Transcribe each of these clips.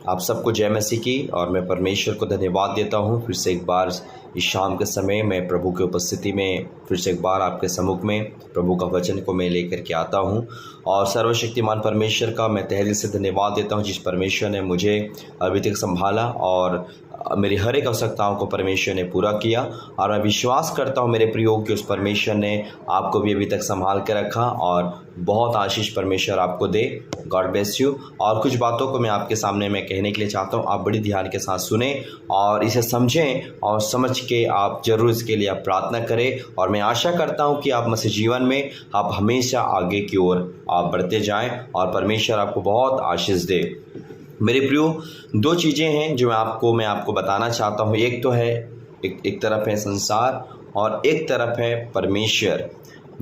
आप सबको जय मसीह की। और मैं परमेश्वर को धन्यवाद देता हूँ फिर से एक बार इस शाम के समय मैं प्रभु की उपस्थिति में फिर से एक बार आपके सम्मुख में प्रभु का वचन को मैं लेकर के आता हूँ। और सर्वशक्तिमान परमेश्वर का मैं तहे दिल से धन्यवाद देता हूँ जिस परमेश्वर ने मुझे अभी तक संभाला और मेरी हर एक आवश्यकताओं को परमेश्वर ने पूरा किया। और मैं विश्वास करता हूँ मेरे प्रियो कि उस परमेश्वर ने आपको भी अभी तक संभाल के रखा और बहुत आशीष परमेश्वर आपको दे। God bless you. और कुछ बातों को मैं आपके सामने मैं कहने के लिए चाहता हूँ, आप बड़ी ध्यान के साथ सुने और इसे समझें और समझ के आप जरूर इसके लिए आप प्रार्थना करें। और मैं आशा करता हूँ कि आप मसीह जीवन में आप हमेशा आगे की ओर आप बढ़ते जाएं और परमेश्वर आपको बहुत आशीष दे। मेरे प्रियो, दो चीज़ें हैं जो मैं आपको बताना चाहता हूँ। एक तो है एक तरफ है संसार और एक तरफ है परमेश्वर।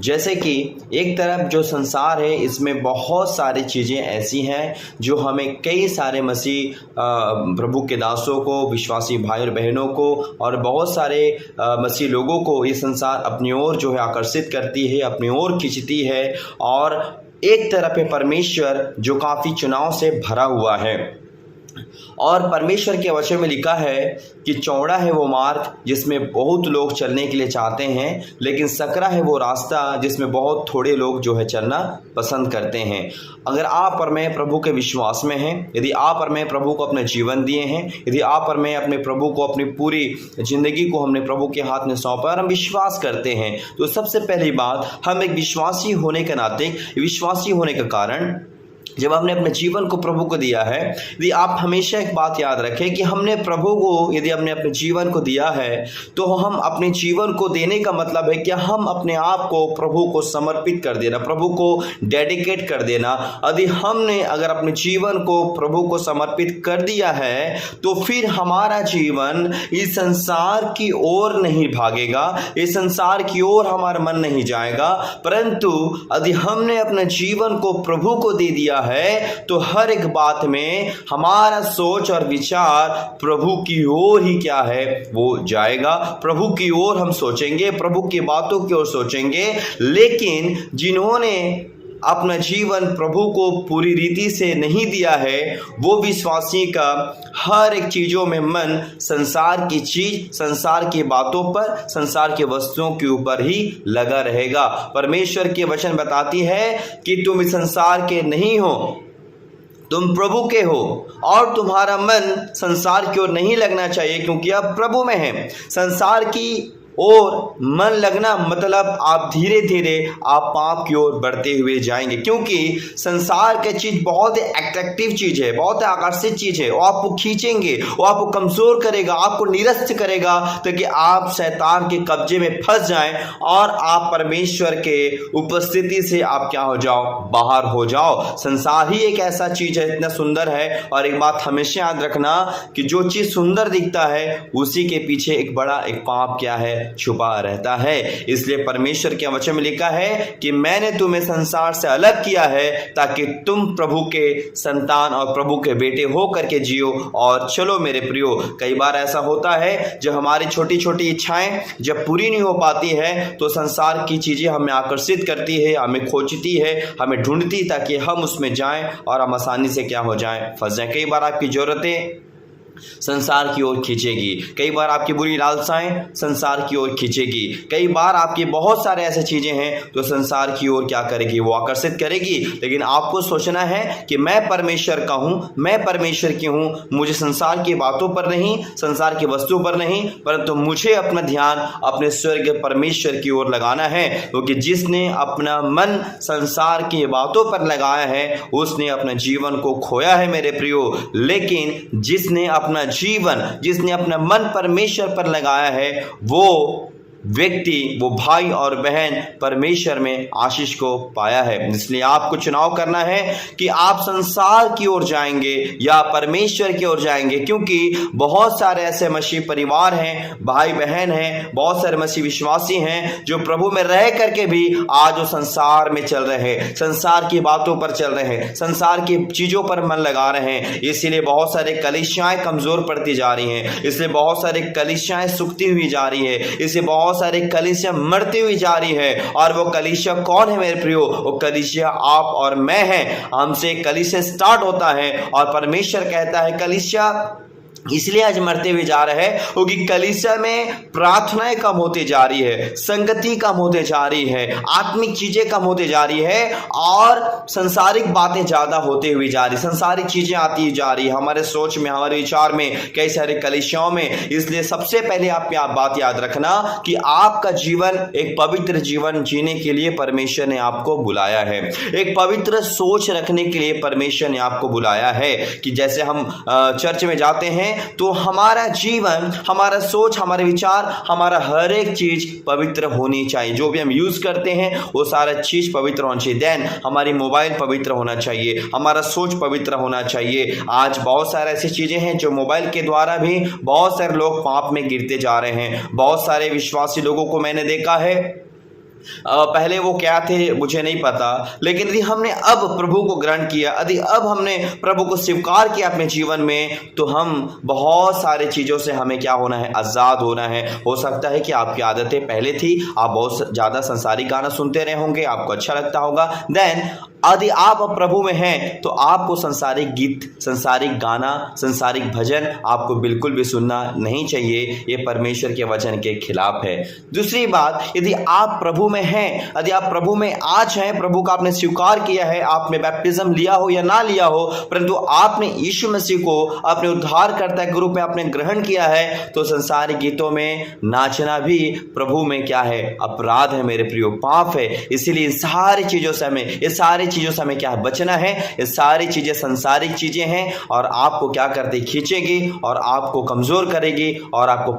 जैसे कि एक तरफ जो संसार है इसमें बहुत सारी चीज़ें ऐसी हैं जो हमें कई सारे मसीह प्रभु के दासों को, विश्वासी भाई और बहनों को और बहुत सारे मसीह लोगों को ये संसार अपनी ओर जो है आकर्षित करती है, अपनी ओर खींचती है। और एक तरफ है परमेश्वर जो काफ़ी चुनाव से भरा हुआ है। और परमेश्वर के वचन में लिखा है कि चौड़ा है वो मार्ग जिसमें बहुत लोग चलने के लिए चाहते हैं, लेकिन सकरा है वो रास्ता जिसमें बहुत थोड़े लोग जो है चलना पसंद करते हैं। अगर आप और मैं प्रभु के विश्वास में हैं, यदि आप और मैं प्रभु को अपना जीवन दिए हैं, यदि आप और मैं अपने प्रभु को अपनी पूरी जिंदगी को हमने प्रभु के हाथ में सौंपा और हम विश्वास करते हैं, तो सबसे पहली बात, हम एक विश्वासी होने के नाते, विश्वासी होने का कारण जब हमने अपने जीवन को प्रभु को दिया है, यदि आप हमेशा एक बात याद रखें कि हमने प्रभु को, यदि हमने अपने जीवन को दिया है तो हम अपने जीवन को देने का मतलब है कि हम अपने आप को प्रभु को समर्पित कर देना, प्रभु को डेडिकेट कर देना। यदि हमने अगर अपने जीवन को प्रभु को समर्पित कर दिया है तो फिर हमारा जीवन इस संसार की ओर नहीं भागेगा, इस संसार की ओर हमारा मन नहीं जाएगा। परंतु यदि हमने अपने जीवन को प्रभु को दे दिया है तो हर एक बात में हमारा सोच और विचार प्रभु की ओर ही क्या है वो जाएगा। प्रभु की ओर हम सोचेंगे, प्रभु की बातों की ओर सोचेंगे। लेकिन जिन्होंने अपना जीवन प्रभु को पूरी रीति से नहीं दिया है, वो विश्वासी का हर एक चीज़ों में मन संसार की चीज, संसार की बातों पर, संसार के वस्तुओं के ऊपर ही लगा रहेगा। परमेश्वर के वचन बताती है कि तुम इस संसार के नहीं हो, तुम प्रभु के हो। और तुम्हारा मन संसार की ओर नहीं लगना चाहिए क्योंकि आप प्रभु में हैं। संसार की और मन लगना मतलब आप धीरे धीरे आप पाप की ओर बढ़ते हुए जाएंगे, क्योंकि संसार की चीज़ बहुत ही अट्रैक्टिव चीज़ है, बहुत ही आकर्षित चीज़ है। वो आपको खींचेंगे, वो आपको कमज़ोर करेगा, आपको निरस्त करेगा ताकि आप शैतान के कब्जे में फंस जाएं और आप परमेश्वर के उपस्थिति से आप क्या हो जाओ, बाहर हो जाओ। संसार ही एक ऐसा चीज़ है, इतना सुंदर है। और एक बात हमेशा याद रखना कि जो चीज़ सुंदर दिखता है उसी के पीछे एक बड़ा एक पाप क्या है, छुपा रहता है। इसलिए परमेश्वर के वचन में लिखा है कि मैंने तुम्हें संसार से अलग किया है ताकि तुम प्रभु के संतान और प्रभु के बेटे हो करके जियो और चलो। मेरे प्रियो, कई बार ऐसा होता है जब हमारी छोटी छोटी इच्छाएं जब पूरी नहीं हो पाती है तो संसार की चीजें हमें आकर्षित करती है, हमें खोजती है, हमें ढूंढती ताकि हम उसमें जाएं और हम आसानी से क्या हो जाएं, फंस जाएं। कई बार आपकी जरूरतें संसार की ओर खींचेगी, कई बार आपकी बुरी लालसाएं संसार की ओर खींचेगी, कई बार आपके बहुत सारे ऐसे चीजें हैं तो संसार की ओर क्या करेगी, वो आकर्षित करेगी। लेकिन आपको सोचना है कि मैं परमेश्वर का हूं, मैं परमेश्वर की हूं, मुझे संसार की बातों पर नहीं, संसार की वस्तुओं पर नहीं, परंतु मुझे अपना ध्यान अपने स्वर्ग परमेश्वर की ओर लगाना है। क्योंकि जिसने अपना मन संसार की बातों पर लगाया है उसने अपना जीवन को खोया है मेरे प्रियो। लेकिन जिसने अपना जीवन, जिसने अपना मन परमेश्वर पर लगाया है, वो व्यक्ति, वो भाई और बहन परमेश्वर में आशीष को पाया है। इसलिए आपको चुनाव करना है कि आप संसार की ओर जाएंगे या परमेश्वर की ओर जाएंगे। क्योंकि बहुत सारे ऐसे मसीह परिवार हैं, भाई बहन हैं, बहुत सारे मसीह विश्वासी हैं जो प्रभु में रह करके भी आज वो संसार में चल रहे हैं, संसार की बातों पर चल रहे हैं, संसार की चीजों पर मन लगा रहे हैं। इसीलिए बहुत सारे कलीसियाएं कमजोर पड़ती जा रही हैं, इसलिए बहुत सारे कलीसियाएं सूखती हुई जा रही है, इसलिए बहुत बहुत सारे कलीसिया मरती हुई जा रही है। और वो कलीसिया कौन है मेरे प्रियो? वो कलीसिया आप और मैं हैं। हमसे कलीसिया स्टार्ट होता है और परमेश्वर कहता है कलीसिया इसलिए आज मरते हुए जा रहे हैं क्योंकि कलीसिया में प्रार्थनाएं कम होती जा रही है, संगति कम होते जा रही है, आत्मिक चीजें कम होते जा रही है और संसारिक बातें ज्यादा होते हुए जा रही, संसारिक चीजें आती जा रही है हमारे सोच में, हमारे विचार में, कई सारे कलीसियाओं में। इसलिए सबसे पहले आप बात याद रखना कि आपका जीवन एक पवित्र जीवन जीने के लिए परमेश्वर ने आपको बुलाया है। एक पवित्र सोच रखने के लिए परमेश्वर ने आपको बुलाया है कि जैसे हम चर्च में जाते हैं तो हमारा जीवन, हमारा सोच, हमारे विचार, हमारा हर एक चीज पवित्र होनी चाहिए। जो भी हम यूज करते हैं वो सारा चीज पवित्र होना चाहिए। देन हमारी मोबाइल पवित्र होना चाहिए, हमारा सोच पवित्र होना चाहिए। आज बहुत सारे ऐसी चीजें हैं जो मोबाइल के द्वारा भी बहुत सारे लोग पाप में गिरते जा रहे हैं। बहुत सारे विश्वासी लोगों को मैंने देखा है, पहले वो क्या थे मुझे नहीं पता, लेकिन यदि हमने अब प्रभु को ग्रहण किया, यदि अब हमने प्रभु को स्वीकार किया अपने जीवन में, तो हम बहुत सारी चीज़ों से हमें क्या होना है? आज़ाद होना है। हो सकता है कि आपकी आदतें पहले थी, आप बहुत ज़्यादा संसारिक गाना सुनते रहे होंगे, आपको अच्छा लगता होगा। देन यदि आप प्रभु में हैं तो आपको संसारिक गीत, संसारिक गाना, संसारिक भजन आपको बिल्कुल भी सुनना नहीं चाहिए। ये परमेश्वर के वचन के खिलाफ है। दूसरी बात, यदि आप प्रभु में हैं, यदि आप प्रभु में आज हैं, प्रभु का आपने स्वीकार किया है, आपने बैप्टिज्म लिया हो या ना लिया हो, परंतु आपने यीशु मसीह को अपने उद्धारकर्ता के रूप में आपने ग्रहण किया है, तो संसारिक गीतों में नाचना भी प्रभु में क्या है? अपराध है मेरे प्रियो, पाप है। इसीलिए सारी चीज़ों से हमें, ये सारी चीज़ों से हमें क्या है? बचना है। ये सारी चीज़ें संसारिक चीज़ें हैं और आपको क्या करते? खींचेगी और आपको कमज़ोर करेगी और आपको